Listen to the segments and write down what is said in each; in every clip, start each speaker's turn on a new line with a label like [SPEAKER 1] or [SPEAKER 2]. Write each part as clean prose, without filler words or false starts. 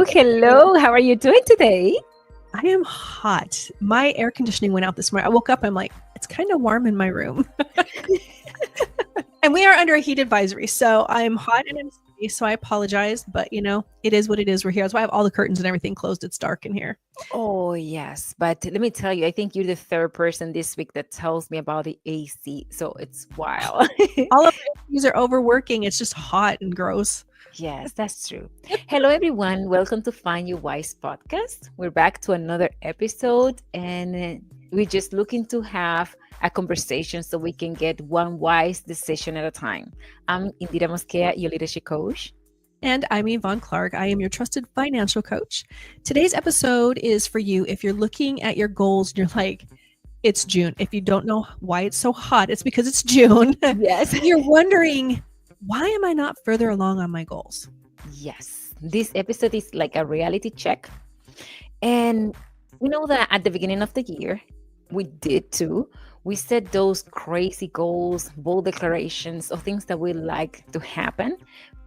[SPEAKER 1] Hello. How are you doing today?
[SPEAKER 2] I am hot. My air conditioning went out this morning. I woke up, I'm like, it's kind of warm in my room. And we are under a heat advisory. So I'm hot and I'm sweaty, so I apologize. But, it is what it is. We're here. That's why I have all the curtains and everything closed. It's dark in here.
[SPEAKER 1] Oh, yes. But let me tell you, I think you're the third person this week that tells me about the AC. So it's wild.
[SPEAKER 2] All of these are overworking. It's just hot and gross.
[SPEAKER 1] Yes, that's true. Hello, everyone. Welcome to Find Your Wise podcast. We're back to another episode, and we're just looking to have a conversation so we can get one wise decision at a time. I'm Yndhira Mosquea, your leadership coach.
[SPEAKER 2] And I'm Yvonne Clark. I am your trusted financial coach. Today's episode is for you if you're looking at your goals and you're like, it's June. If you don't know why it's so hot, it's because it's June.
[SPEAKER 1] Yes.
[SPEAKER 2] You're wondering, why am I not further along on my goals?
[SPEAKER 1] Yes. This episode is like a reality check. And we know that at the beginning of the year, we did too. We set those crazy goals, bold declarations of things that we like to happen,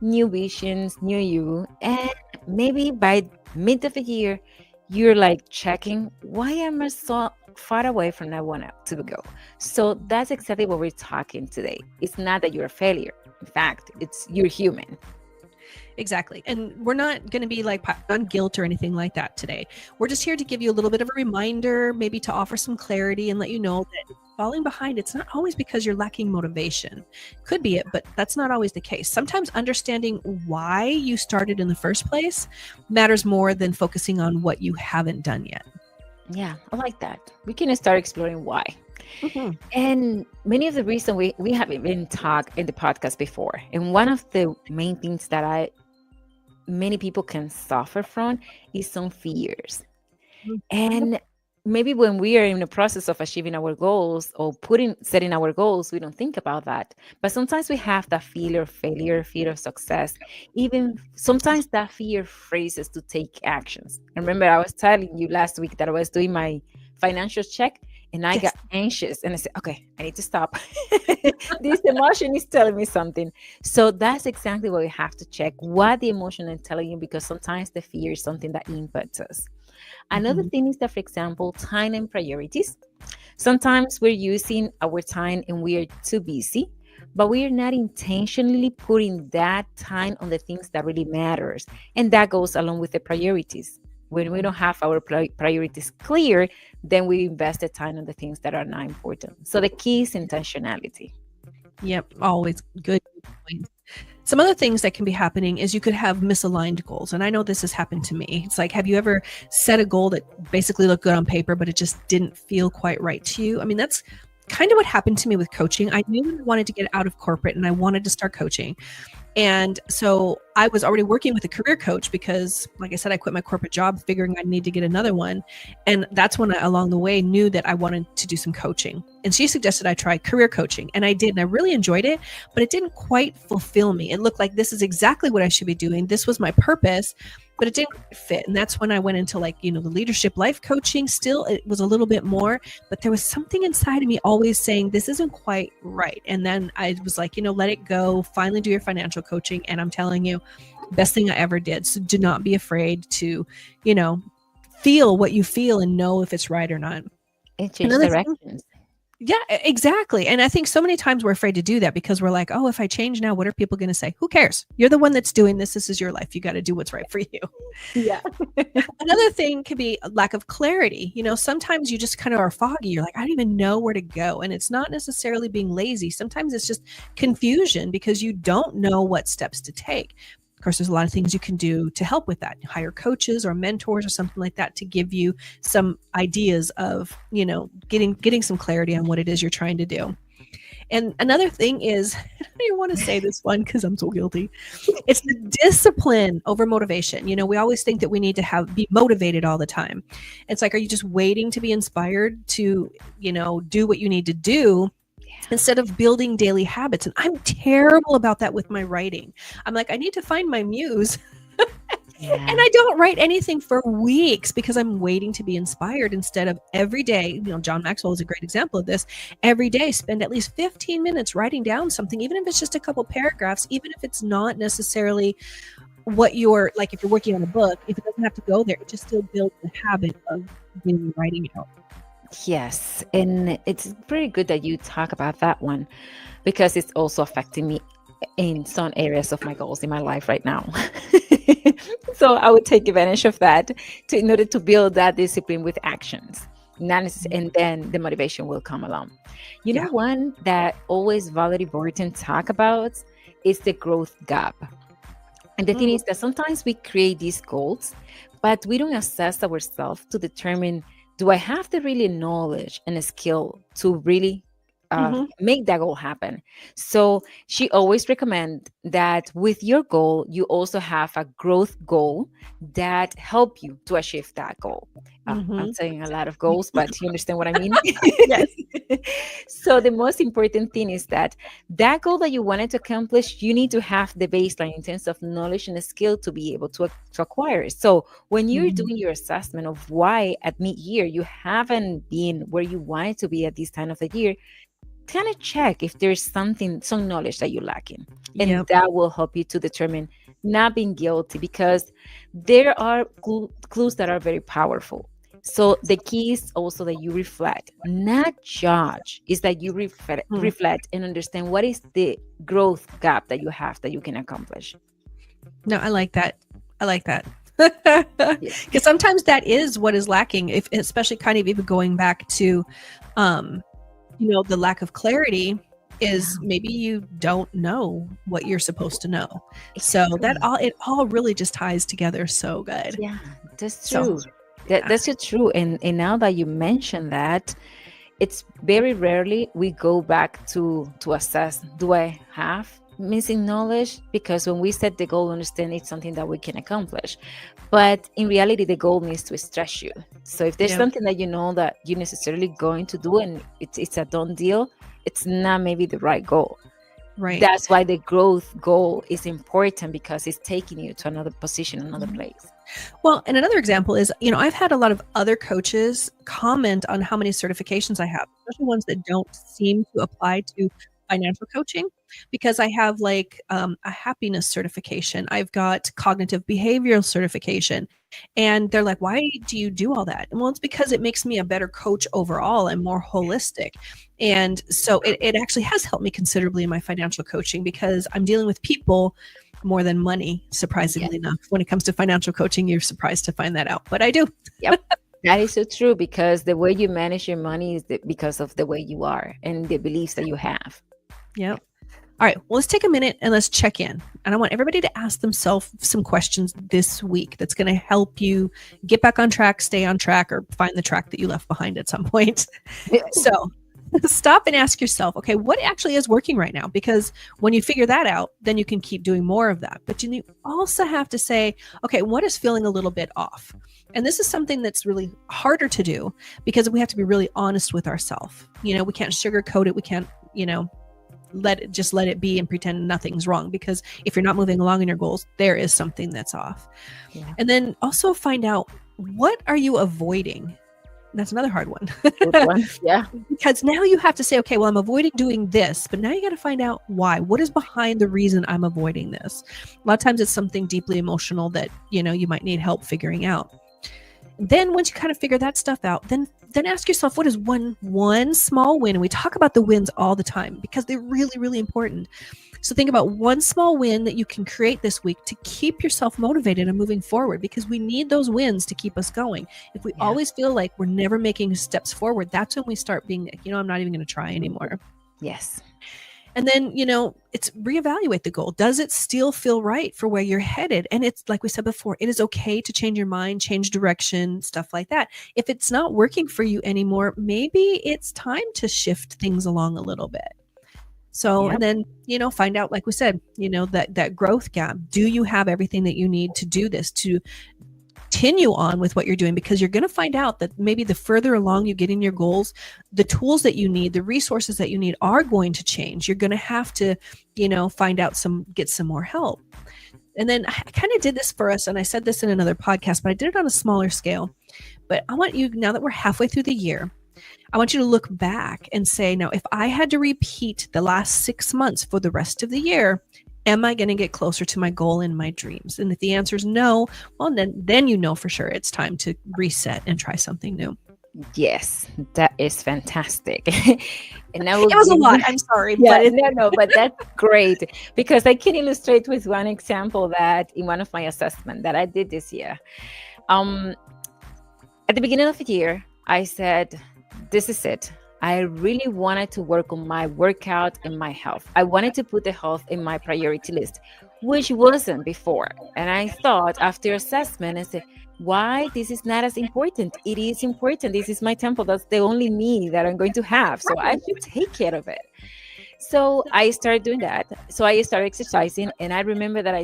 [SPEAKER 1] new visions, new you. And maybe by mid of the year, you're like checking, why am I so far away from where I want to go? So that's exactly what we're talking today. It's not that you're a failure. In fact, you're human.
[SPEAKER 2] Exactly. And we're not going to be like on guilt or anything like that today. We're just here to give you a little bit of a reminder, maybe to offer some clarity and let you know that falling behind, it's not always because you're lacking motivation. Could be it, but that's not always the case. Sometimes understanding why you started in the first place matters more than focusing on what you haven't done yet.
[SPEAKER 1] Yeah, I like that. We can start exploring why. Mm-hmm. And many of the reasons we have been talked in the podcast before. And one of the main things that many people can suffer from is some fears. Mm-hmm. And maybe when we are in the process of achieving our goals or setting our goals, we don't think about that. But sometimes we have that fear of failure, fear of success. Even sometimes that fear frees us to take actions. And remember, I was telling you last week that I was doing my financial check and I got anxious and I said, okay, I need to stop. This emotion is telling me something. So that's exactly what we have to check, what the emotion is telling you, because sometimes the fear is something that impacts us. Another thing is that, for example, time and priorities. Sometimes we're using our time and we are too busy, but we are not intentionally putting that time on the things that really matters. And that goes along with the priorities. When we don't have our priorities clear, then we invest the time on the things that are not important. So the key is intentionality.
[SPEAKER 2] Yep, always good point. Some other things that can be happening is you could have misaligned goals. And I know this has happened to me. It's like, have you ever set a goal that basically looked good on paper, but it just didn't feel quite right to you? I mean, that's kind of what happened to me with coaching. I knew I wanted to get out of corporate and I wanted to start coaching. And so I was already working with a career coach because, like I said, I quit my corporate job figuring I need to get another one. And that's when I, along the way, knew that I wanted to do some coaching. And she suggested I try career coaching. And I did. And I really enjoyed it, but it didn't quite fulfill me. It looked like this is exactly what I should be doing. This was my purpose, but it didn't fit. And that's when I went into the leadership life coaching. Still, it was a little bit more, but there was something inside of me always saying, this isn't quite right. And then I was like, let it go, finally do your financial coaching. And I'm telling you, best thing I ever did. So do not be afraid to, feel what you feel and know if it's right or not.
[SPEAKER 1] And change directions.
[SPEAKER 2] Yeah, exactly. And I think so many times we're afraid to do that because we're like, oh, if I change now, what are people going to say? Who cares? You're the one that's doing this. This is your life. You got to do what's right for you.
[SPEAKER 1] Yeah.
[SPEAKER 2] Another thing could be a lack of clarity. Sometimes you just kind of are foggy. You're like, I don't even know where to go. And it's not necessarily being lazy. Sometimes it's just confusion because you don't know what steps to take. Of course, there's a lot of things you can do to help with that. Hire coaches or mentors or something like that to give you some ideas of, getting some clarity on what it is you're trying to do. And another thing is, I don't even want to say this one because I'm so guilty. It's the discipline over motivation. We always think that we need to be motivated all the time. It's like, are you just waiting to be inspired to, do what you need to do instead of building daily habits? And I'm terrible about that with my writing. I'm like, I need to find my muse. And I don't write anything for weeks because I'm waiting to be inspired instead of every day. John Maxwell is a great example of this. Every day, spend at least 15 minutes writing down something, even if it's just a couple paragraphs, even if it's not necessarily what you're like, if you're working on a book, if it doesn't have to go there, it just still builds the habit of daily writing out.
[SPEAKER 1] Yes. And it's pretty good that you talk about that one because it's also affecting me in some areas of my goals in my life right now. So I would take advantage of that in order to build that discipline with actions. And then the motivation will come along. Know, one that always Valerie Burton talk about is the growth gap. And the thing is that sometimes we create these goals, but we don't assess ourselves to determine, do I have the really knowledge and skill to really make that goal happen? So she always recommend that with your goal, you also have a growth goal that help you to achieve that goal. I'm saying a lot of goals, but you understand what I mean?
[SPEAKER 2] Yes.
[SPEAKER 1] So the most important thing is that goal that you wanted to accomplish, you need to have the baseline in terms of knowledge and skill to be able to acquire it. So when you're doing your assessment of why at mid-year you haven't been where you wanted to be at this time of the year, kind of check if there's some knowledge that you're lacking. And that will help you to determine not being guilty, because there are clues that are very powerful. So the key is also that you reflect, not judge, is that you reflect and understand what is the growth gap that you have that you can accomplish.
[SPEAKER 2] No, I like that. Because sometimes that is what is lacking, especially kind of even going back to the lack of clarity is maybe you don't know what you're supposed to know. Exactly. So it all really just ties together so good.
[SPEAKER 1] Yeah, that's true. That's true. And now that you mention that, it's very rarely we go back to assess, do I have missing knowledge? Because when we set the goal, understand it's something that we can accomplish. But in reality, the goal needs to stretch you. So if there's something that you know that you're necessarily going to do and it's a done deal, it's not maybe the right goal.
[SPEAKER 2] Right.
[SPEAKER 1] That's why the growth goal is important, because it's taking you to another position, another place.
[SPEAKER 2] Well, and another example is, I've had a lot of other coaches comment on how many certifications I have, especially ones that don't seem to apply to financial coaching, because I have like a happiness certification. I've got cognitive behavioral certification. And they're like, why do you do all that? And well, it's because it makes me a better coach overall and more holistic. And so it actually has helped me considerably in my financial coaching, because I'm dealing with people more than money, surprisingly enough. When it comes to financial coaching, you're surprised to find that out, but I do.
[SPEAKER 1] Yep. That is so true, because the way you manage your money is because of the way you are and the beliefs that you have.
[SPEAKER 2] Yep. All right. Well, let's take a minute and let's check in. And I want everybody to ask themselves some questions this week that's going to help you get back on track, stay on track, or find the track that you left behind at some point. So stop and ask yourself, okay, what actually is working right now? Because when you figure that out, then you can keep doing more of that. But you also have to say, okay, what is feeling a little bit off? And this is something that's really harder to do, because we have to be really honest with ourselves. We can't sugarcoat it. We can't, let it be and pretend nothing's wrong, because if you're not moving along in your goals, there is something that's off. Yeah. And then also find out, what are you avoiding? That's another hard one.
[SPEAKER 1] Good one. Yeah.
[SPEAKER 2] Because now you have to say, okay, well, I'm avoiding doing this, but now you got to find out why. What is behind the reason I'm avoiding this? A lot of times it's something deeply emotional that, you might need help figuring out. Then once you kind of figure that stuff out, then ask yourself, what is one small win? And we talk about the wins all the time because they're really, really important. So think about one small win that you can create this week to keep yourself motivated and moving forward, because we need those wins to keep us going. If we always feel like we're never making steps forward, that's when we start being like, I'm not even going to try anymore.
[SPEAKER 1] Yes.
[SPEAKER 2] And then, it's reevaluate the goal. Does it still feel right for where you're headed? And it's like we said before, it is okay to change your mind, change direction, stuff like that. If it's not working for you anymore, maybe it's time to shift things along a little bit. So,
[SPEAKER 1] Yep.
[SPEAKER 2] and then, find out, like we said, that growth gap. Do you have everything that you need to do this, to continue on with what you're doing? Because you're going to find out that maybe the further along you get in your goals, the tools that you need, the resources that you need are going to change. You're going to have to, find out get some more help. And then I kind of did this for us, and I said this in another podcast, but I did it on a smaller scale. But I want you, now that we're halfway through the year, I want you to look back and say, now, if I had to repeat the last 6 months for the rest of the year, am I going to get closer to my goal and my dreams? And if the answer is no, well, then you know for sure it's time to reset and try something new.
[SPEAKER 1] Yes, that is fantastic. And
[SPEAKER 2] it was a lot. I'm sorry.
[SPEAKER 1] Yeah, but that's great, because I can illustrate with one example that in one of my assessments that I did this year. At the beginning of the year, I said, this is it. I really wanted to work on my workout and my health. I wanted to put the health in my priority list, which wasn't before. And I thought after assessment, I said, why this is not as important? It is important. This is my temple. That's the only me that I'm going to have. So I should take care of it. So I started doing that. So I started exercising. And I remember that I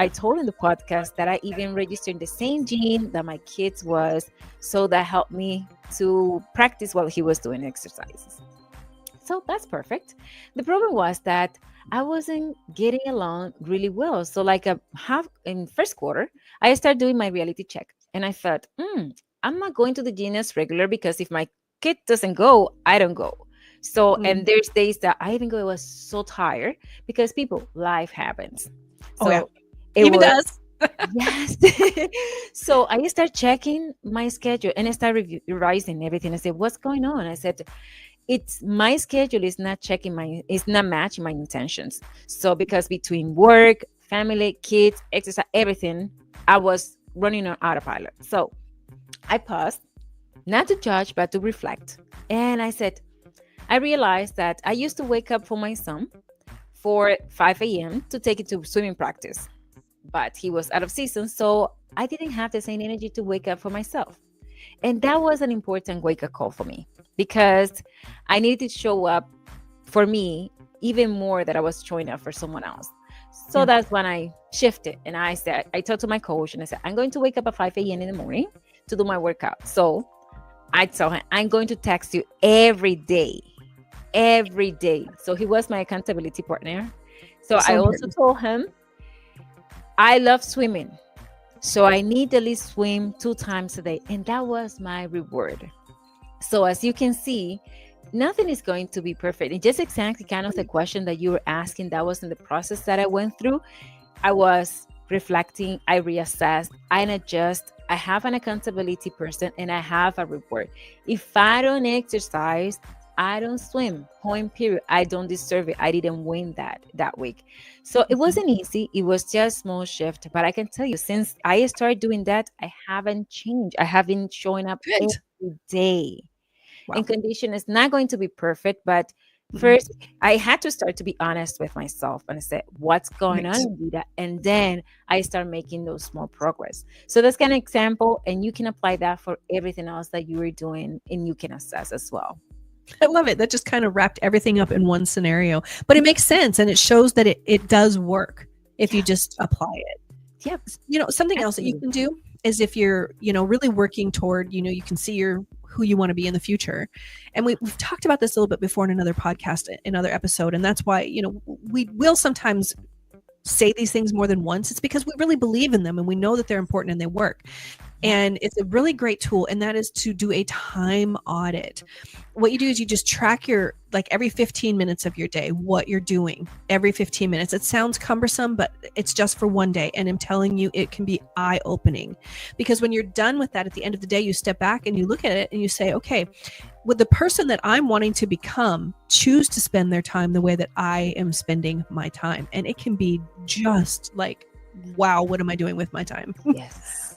[SPEAKER 1] told in the podcast that I even registered in the same gym that my kids was. So that helped me to practice while he was doing exercises. So that's perfect. The problem was that I wasn't getting along really well. So like in first quarter, I started doing my reality check. And I thought, I'm not going to the gym as regular, because if my kid doesn't go, I don't go. So, and there's days that I even go, I was so tired, because life happens. So
[SPEAKER 2] it does.
[SPEAKER 1] Yes. So I start checking my schedule and I start revising everything. I said, what's going on? I said, it's my schedule is not it's not matching my intentions. So because between work, family, kids, exercise, everything, I was running on autopilot. So I paused, not to judge, but to reflect. And I said, I realized that I used to wake up for my son for 5 a.m. to take it to swimming practice, but he was out of season. So I didn't have the same energy to wake up for myself. And that was an important wake-up call for me, because I needed to show up for me even more than I was showing up for someone else. So that's when I shifted. And I talked to my coach and I said, I'm going to wake up at 5 a.m. in the morning to do my workout. So I told him, I'm going to text you every day. So he was my accountability partner. So I also told him, I love swimming. So I need to at least swim 2 times a day. And that was my reward. So as you can see, nothing is going to be perfect. And just exactly kind of the question that you were asking, that was in the process that I went through. I was reflecting, I reassessed, I adjust. I have an accountability person and I have a reward. If I don't exercise, I don't swim, point period. I don't deserve it. I didn't win that week. So it wasn't easy. It was just a small shift. But I can tell you, since I started doing that, I haven't changed. I have been showing up every day. Wow. And condition is not going to be perfect. But first, I had to start to be honest with myself and say, what's going on, Yndhira? And then I start making those small progress. So that's kind of example. And you can apply that for everything else that you are doing, and you can assess as well.
[SPEAKER 2] I love it. That just kind of wrapped everything up in one scenario, but it makes sense. And it shows that it does work if you just apply it.
[SPEAKER 1] Yeah.
[SPEAKER 2] Something else that you can do is if you're, really working toward, you can see who you want to be in the future. And we've talked about this a little bit before in another podcast, another episode. And that's why, we will sometimes say these things more than once. It's because we really believe in them and we know that they're important and they work. And it's a really great tool, and that is to do a time audit. What you do is you just track every 15 minutes of your day, what you're doing every 15 minutes. It sounds cumbersome, but it's just for one day. And I'm telling you, it can be eye-opening, because when you're done with that, at the end of the day, you step back and you look at it and you say, okay, would the person that I'm wanting to become choose to spend their time the way that I am spending my time? And it can be just like, wow, what am I doing with my time?
[SPEAKER 1] Yes.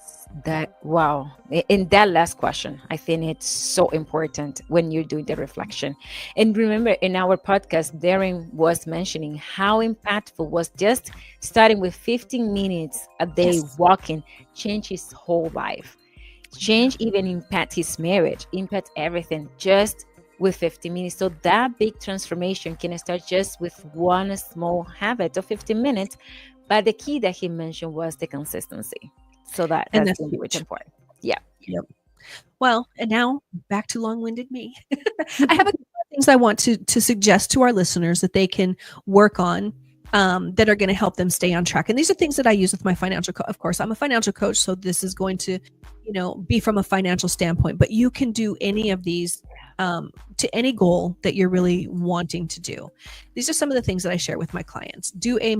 [SPEAKER 1] Wow. In that last question, I think it's so important when you're doing the reflection. And remember, in our podcast, Darren was mentioning how impactful was just starting with 15 minutes a day walking, change his whole life. Change even impact his marriage, impact everything. Just with 15 minutes. So that big transformation can start just with one small habit of 15 minutes. But the key that he mentioned was the consistency. So
[SPEAKER 2] And
[SPEAKER 1] that's
[SPEAKER 2] that's
[SPEAKER 1] the
[SPEAKER 2] huge.
[SPEAKER 1] important. Yeah.
[SPEAKER 2] Yep. Well, and now back to long-winded me. I have a couple of things I want to suggest to our listeners that they can work on, that are going to help them stay on track. And these are things that I use with my financial of course, I'm a financial coach, so this is going to, be from a financial standpoint, but you can do any of these, to any goal that you're really wanting to do. These are some of the things that I share with my clients. Do a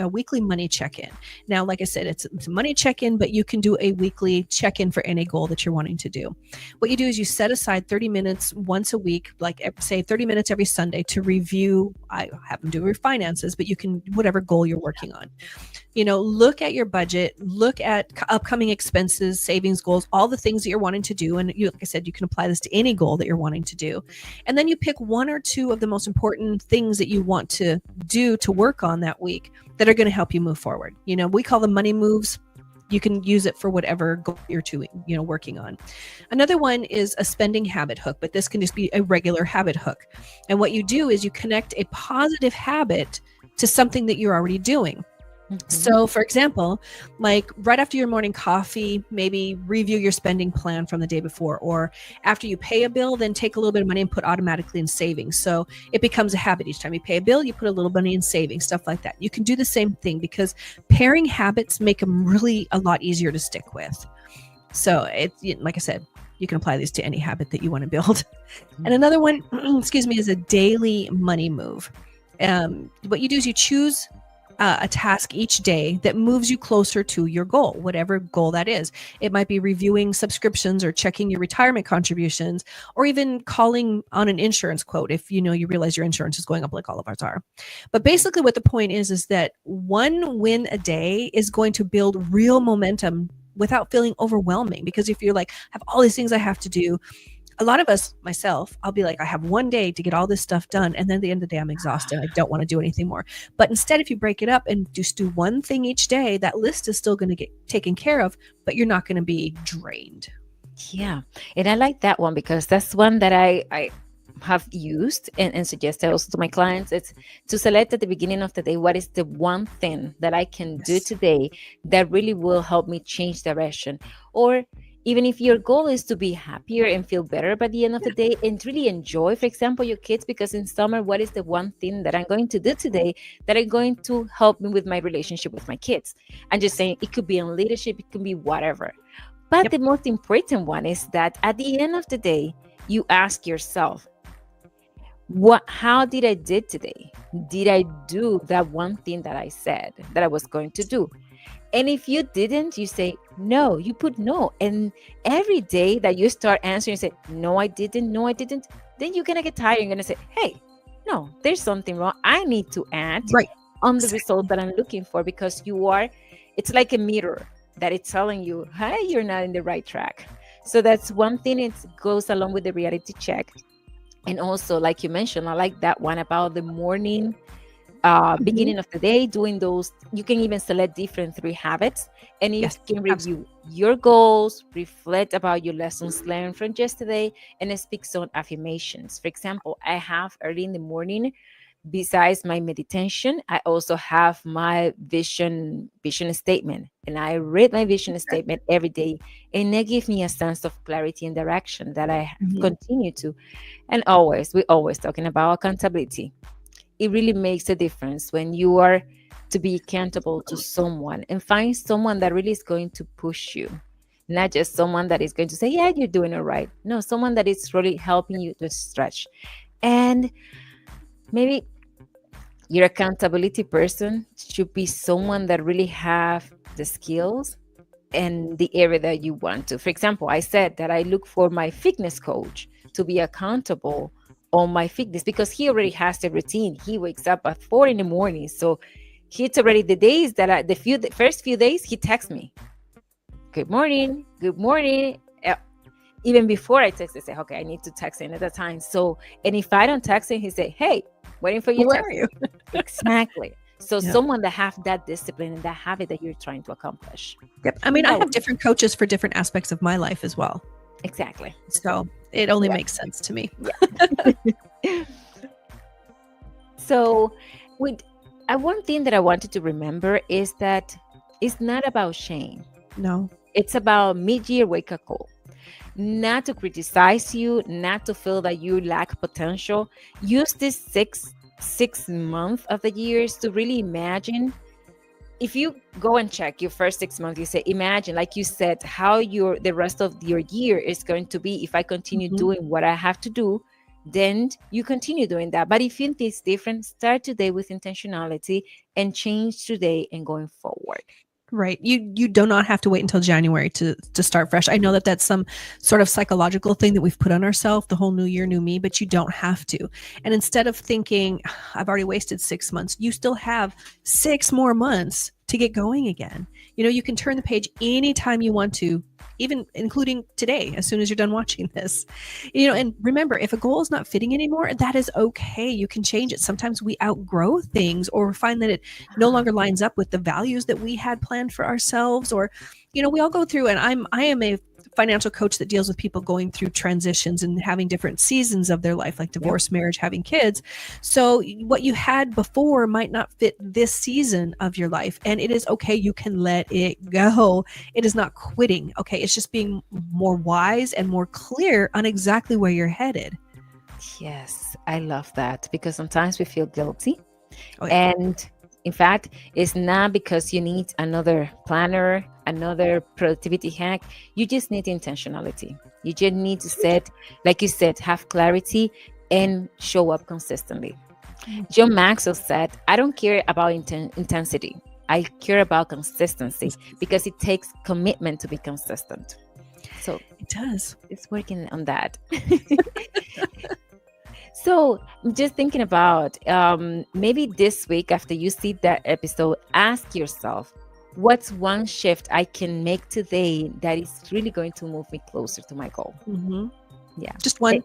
[SPEAKER 2] weekly money check-in. Now, like I said, it's a money check-in, but you can do a weekly check-in for any goal that you're wanting to do. What you do is you set aside 30 minutes once a week, like say 30 minutes every Sunday, to review. I have them do your finances, but you can, whatever goal you're working on. Look at your budget, look at upcoming expenses, savings goals, all the things that you're wanting to do. And like I said, you can apply this to any goal that you're wanting to do. And then you pick one or two of the most important things that you want to do to work on that week that are going to help you move forward. We call them money moves. You can use it for whatever goal you're working on. Another one is a spending habit hook, but this can just be a regular habit hook. And what you do is you connect a positive habit to something that you're already doing. Mm-hmm. So, for example, like right after your morning coffee, maybe review your spending plan from the day before, or after you pay a bill, then take a little bit of money and put automatically in savings. So it becomes a habit. Each time you pay a bill, you put a little money in savings, stuff like that. You can do the same thing because pairing habits make them really a lot easier to stick with. So it's, like I said, you can apply these to any habit that you want to build. And another one, is a daily money move. What you do is you choose a task each day that moves you closer to your goal, whatever goal that is. It might be reviewing subscriptions or checking your retirement contributions, or even calling on an insurance quote if you realize your insurance is going up like all of ours are. But basically what the point is that one win a day is going to build real momentum without feeling overwhelming. Because if you're like, I have all these things I have to do, a lot of us, myself, I'll be like, I have one day to get all this stuff done. And then at the end of the day, I'm exhausted. I don't want to do anything more. But instead, if you break it up and just do one thing each day, that list is still going to get taken care of, but you're not going to be drained.
[SPEAKER 1] Yeah. And I like that one because that's one that I have used and suggested also to my clients. It's to select at the beginning of the day, what is the one thing that I can do today that really will help me change direction? Or even if your goal is to be happier and feel better by the end of the day and really enjoy, for example, your kids, because in summer, what is the one thing that I'm going to do today that are going to help me with my relationship with my kids? I'm just saying it could be in leadership, it could be whatever. But the most important one is that at the end of the day, you ask yourself, how did I do today? Did I do that one thing that I said that I was going to do? And if you didn't, you say no, you put no. And every day that you start answering, you say, no, I didn't, then you're going to get tired. You're going to say, hey, no, there's something wrong. I need to add on the result that I'm looking for, because it's like a mirror that it's telling you, hey, you're not in the right track. So that's one thing. It goes along with the reality check. And also, like you mentioned, I like that one about the morning beginning of the day, doing those. You can even select different 3 habits, and you can review your goals, reflect about your lessons learned from yesterday, and speak some affirmations. For example, I have early in the morning, besides my meditation, I also have my vision statement, and I read my vision statement every day, and that gives me a sense of clarity and direction that I continue to. And we're always talking about accountability. It really makes a difference when you are to be accountable to someone, and find someone that really is going to push you, not just someone that is going to say, yeah, you're doing it right. No, someone that is really helping you to stretch. And maybe your accountability person should be someone that really have the skills and the area that you want to. For example, I said that I look for my fitness coach to be accountable on my fitness, because he already has the routine. He wakes up at 4 a.m. So it's already the days that the first few days, he texts me, good morning. Even before I text, I say, okay, I need to text him at the time. So, and if I don't text him, he say, hey, waiting for you.
[SPEAKER 2] Where are you?
[SPEAKER 1] Exactly. So someone that have that discipline and that habit that you're trying to accomplish.
[SPEAKER 2] Yep. I mean, I have different coaches for different aspects of my life as well.
[SPEAKER 1] Exactly.
[SPEAKER 2] So it only
[SPEAKER 1] Yeah.
[SPEAKER 2] makes sense to me.
[SPEAKER 1] Yeah. So, with one thing that I wanted to remember is that it's not about shame.
[SPEAKER 2] No.
[SPEAKER 1] It's about mid-year wake-up call. Not to criticize you, not to feel that you lack potential. Use this six month of the years to really imagine. If you go and check your first 6 months, you say, imagine, like you said, how the rest of your year is going to be. If I continue
[SPEAKER 2] Mhm.
[SPEAKER 1] doing what I have to do, then you continue doing that. But if you think it's different, start today with intentionality and change today and going forward.
[SPEAKER 2] Right. You do not have to wait until January to start fresh. I know that that's some sort of psychological thing that we've put on ourselves, the whole new year, new me, but you don't have to. And instead of thinking, I've already wasted 6 months, you still have 6 more months to get going again. You can turn the page anytime you want to, even including today, as soon as you're done watching this. And remember, if a goal is not fitting anymore, that is okay. You can change it. Sometimes we outgrow things or find that it no longer lines up with the values that we had planned for ourselves. Or we all go through, and I am a financial coach that deals with people going through transitions and having different seasons of their life, like divorce, marriage, having kids. So what you had before might not fit this season of your life, and it is okay. You can let it go. It is not quitting. Okay. It's just being more wise and more clear on exactly where you're headed.
[SPEAKER 1] Yes, I love that, because sometimes we feel guilty.
[SPEAKER 2] Oh, yeah.
[SPEAKER 1] And in fact, it's not because you need another planner, another productivity hack. You just need intentionality. You just need to set, like you said, have clarity and show up consistently. John Maxwell said, I don't care about intensity. I care about consistency, because it takes commitment to be consistent. So
[SPEAKER 2] It does.
[SPEAKER 1] it's working on that. So I'm just thinking about maybe this week, after you see that episode, ask yourself, what's one shift I can make today that is really going to move me closer to my goal?
[SPEAKER 2] Mm-hmm.
[SPEAKER 1] Yeah.
[SPEAKER 2] Just one.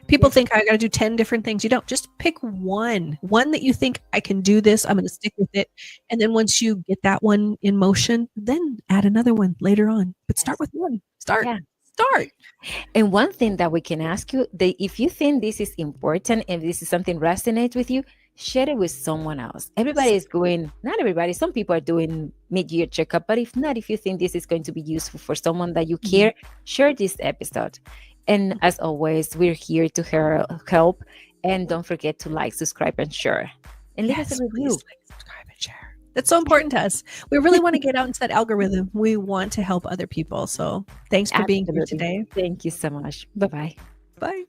[SPEAKER 2] People think I got to do 10 different things. You don't. Just pick one that you think, I can do this. I'm going to stick with it. And then once you get that one in motion, then add another one later on. But start with one. Start.
[SPEAKER 1] And one thing that we can ask you, if you think this is important and this is something resonates with you, share it with someone else. Everybody is going, not everybody, some people are doing mid-year checkup, but if not, if you think this is going to be useful for someone that you care, share this episode. And as always, we're here to help. And don't forget to like, subscribe, and share. And leave us a review.
[SPEAKER 2] Please like, subscribe, and share. That's so important to us. We really want to get out into that algorithm. We want to help other people. So thanks for being here today.
[SPEAKER 1] Thank you so much. Bye-bye.
[SPEAKER 2] Bye.